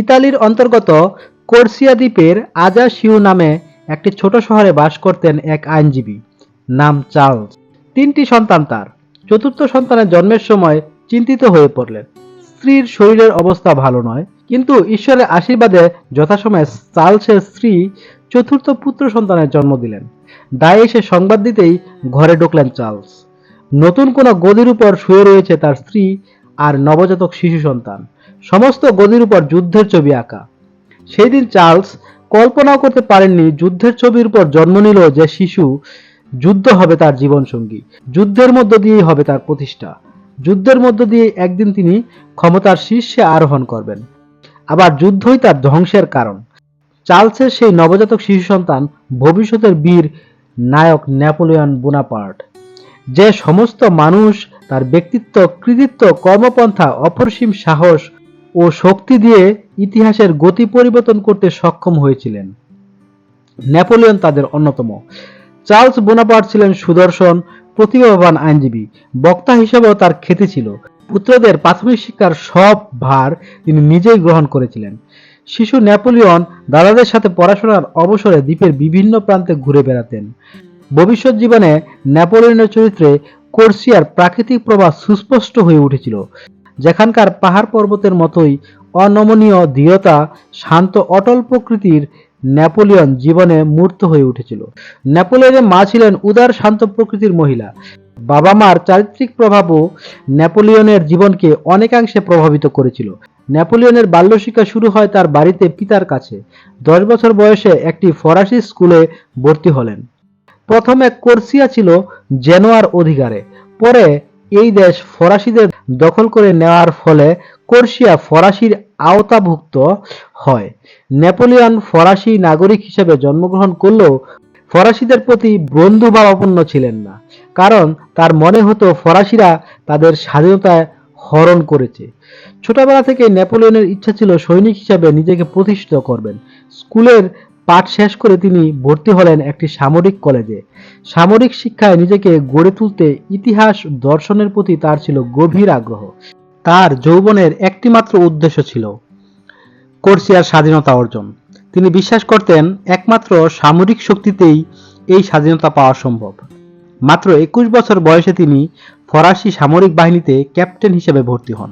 ইতালির অন্তর্গত কোর্সিয়া দ্বীপের আজাশিউ নামে একটি ছোট শহরে বাস করতেন এক আইনজীবী, নাম চার্লস। 3টি সন্তান তার। চতুর্থ সন্তানের জন্মের সময় চিন্তিত হয়ে পড়লেন। স্ত্রীর শরীরের অবস্থা ভালো নয়, কিন্তু ঈশ্বরের আশীর্বাদে যথাসময়ে চার্লসের স্ত্রী চতুর্থ পুত্র সন্তানের জন্ম দিলেন। দায়ে এসে সংবাদ দিতেই ঘরে ঢুকলেন চার্লস। নতুন কোনো গদির উপর শুয়ে রয়েছে তার স্ত্রী আর নবজাতক শিশু সন্তান। সমস্ত গদির উপর যুদ্ধের ছবি আঁকা। সেই দিন চার্লস কল্পনাও করতে পারেননি যুদ্ধের ছবির উপর জন্ম নিল যে শিশু, যুদ্ধ হবে তার জীবনসঙ্গী, যুদ্ধের মধ্য দিয়েই হবে তার প্রতিষ্ঠা, যুদ্ধের মধ্য দিয়ে একদিন তিনি ক্ষমতার শীর্ষে আরোহণ করবেন। আবার যুদ্ধই তার ধ্বংসের কারণ। চার্লসের সেই নবজাতক শিশু সন্তান ভবিষ্যতের বীর নায়ক নেপোলিয়ন বোনাপার্ট, যে সমস্ত মানুষ তার ব্যক্তিত্ব, কৃতিত্ব, কর্মপন্থা, অপরিসীম সাহস ও শক্তি দিয়ে ইতিহাসের গতি পরিবর্তন করতে সক্ষম হয়েছিলেন। নেপোলিয়ন তাদের অন্যতম। চার্লস বোনাপার্ট ছিলেন সুদর্শন, প্রতিভাবান আইনজীবী। বক্তা হিসেবেও তার খ্যাতি ছিল। পুত্রদের প্রাথমিক শিক্ষার সব ভার তিনি নিজেই গ্রহণ করেছিলেন। শিশু নেপোলিয়ন দাদাদের সাথে পড়াশোনার অবসরে দ্বীপের বিভিন্ন প্রান্তে ঘুরে বেড়াতেন। ভবিষ্যৎ জীবনে নেপোলিয়নের চরিত্রে কোর্সিয়ার প্রাকৃতিক প্রভাব সুস্পষ্ট হয়ে উঠেছিল। যেখানকার পাহাড় পর্বতের মতোই অনমনীয় দৃঢ়তা, শান্ত অটল প্রকৃতির নেপোলিয়ন জীবনে মূর্ত হয়ে উঠেছিল। নেপোলিয়নের মা ছিলেন উদার শান্ত প্রকৃতির মহিলা। বাবা মার চারিত্রিক প্রভাবও নেপোলিয়নের জীবনকে অনেকাংশে প্রভাবিত করেছিল। নেপোলিয়নের বাল্যশিক্ষা শুরু হয় তার বাড়িতে পিতার কাছে। 10 বছর বয়সে একটি ফরাসি স্কুলে ভর্তি হলেন। প্রথমে কোর্সিয়া ছিল জেনোয়ার অধিকারে। পরে এই দেশ ফরাসিদের দখল করে নেওয়ার ফলে কোর্সিয়া ফরাসির আওতাভুক্ত হয়। নেপোলিয়ন ফরাসি নাগরিক হিসেবে জন্মগ্রহণ করলেও ফরাসিদের প্রতি বন্ধুভাবাপন্ন ছিলেন না, কারণ তার মনে হতো ফরাসিরা তাদের স্বাধীনতায় হরণ করেছে। ছোটবেলা থেকে নেপোলিয়নের ইচ্ছা ছিল সৈনিক হিসেবে নিজেকে প্রতিষ্ঠিত করবেন। স্কুলের পাঠ শেষ করে তিনি ভর্তি হলেন একটি সামরিক কলেজে। সামরিক শিক্ষায় নিজেকে গড়ে তুলতে ইতিহাস, দর্শনের প্রতি তার ছিল গভীর আগ্রহ। তার যৌবনের একটিমাত্র উদ্দেশ্য ছিল কোর্সিয়ার স্বাধীনতা অর্জন। তিনি বিশ্বাস করতেন একমাত্র সামরিক শক্তিতেই এই স্বাধীনতা পাওয়া সম্ভব। মাত্র 21 বছর বয়সে তিনি ফরাসি সামরিক বাহিনীতে ক্যাপ্টেন হিসেবে ভর্তি হন।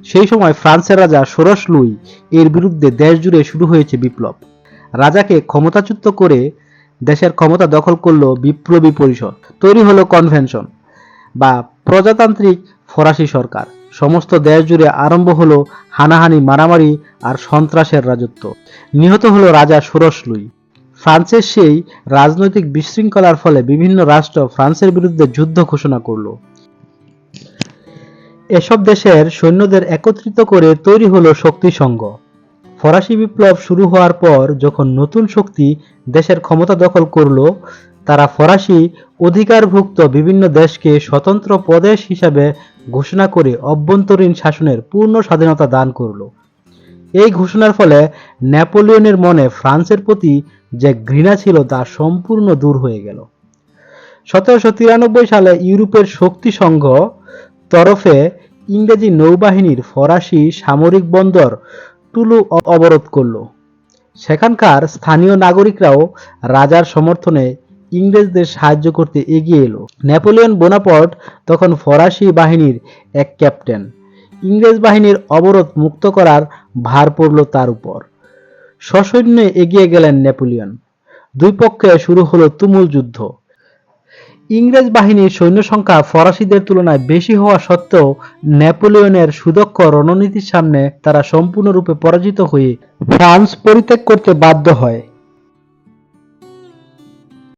সেই সময় ফ্রান্সের রাজা ষোড়শ লুই এর বিরুদ্ধে দেশ জুড়ে শুরু হয়েছে বিপ্লব। রাজাকে ক্ষমতাচ্যুত করে দেশের ক্ষমতা দখল করল বিপ্লবী পরিষদ। তৈরি হলো কনভেনশন বা প্রজাতান্ত্রিক ফরাসি সরকার। সমস্ত দেশ জুড়ে আরম্ভ হলো হানাহানি, মারামারি আর সন্ত্রাসের রাজত্ব। নিহত হলো রাজা ষোড়শ লুই। ফ্রান্সের সেই রাজনৈতিক বিশৃঙ্খলার ফলে বিভিন্ন রাষ্ট্র ফ্রান্সের বিরুদ্ধে যুদ্ধ ঘোষণা করল। এসব দেশের সৈন্যদের একত্রিত করে তৈরি হলো শক্তি সংঘ। ফরাসি বিপ্লব শুরু হওয়ার পর যখন নতুন শক্তি দেশের ক্ষমতা দখল করল, তারা ফরাসি অধিকারভুক্ত বিভিন্ন দেশকে স্বতন্ত্র প্রদেশ হিসাবে ঘোষণা করে অভ্যন্তরীণ শাসনের পূর্ণ স্বাধীনতা দান করল। এই ঘোষণার ফলে নেপোলিয়নের মনে ফ্রান্সের প্রতি যে ঘৃণা ছিল তা সম্পূর্ণ দূর হয়ে গেল। 1793 সালে ইউরোপের শক্তি সংঘ তরফে ইংরেজি নৌবাহিনীর ফরাসি সামরিক বন্দর টুলু অবরোধ করল। সেখানকার স্থানীয় নাগরিকরাও রাজার সমর্থনে ইংরেজদের সাহায্য করতে এগিয়ে এলো। নেপোলিয়ন বোনাপার্ট তখন ফরাসি বাহিনীর এক ক্যাপ্টেন। ইংরেজ বাহিনীর অবরোধ মুক্ত করার ভার পড়ল তার উপর। সসৈন্যে এগিয়ে গেলেন নেপোলিয়ন। দুই পক্ষে শুরু হলো তুমুল যুদ্ধ। ইংরেজ বাহিনীর সৈন্য সংখ্যা ফরাসিদের তুলনায় বেশি হওয়া সত্ত্বেও নেপোলিয়নের সুদক্ষ রণনীতির সামনে তারা সম্পূর্ণরূপে পরাজিত হয়ে ফ্রান্স পরিত্যাগ করতে বাধ্য হয়।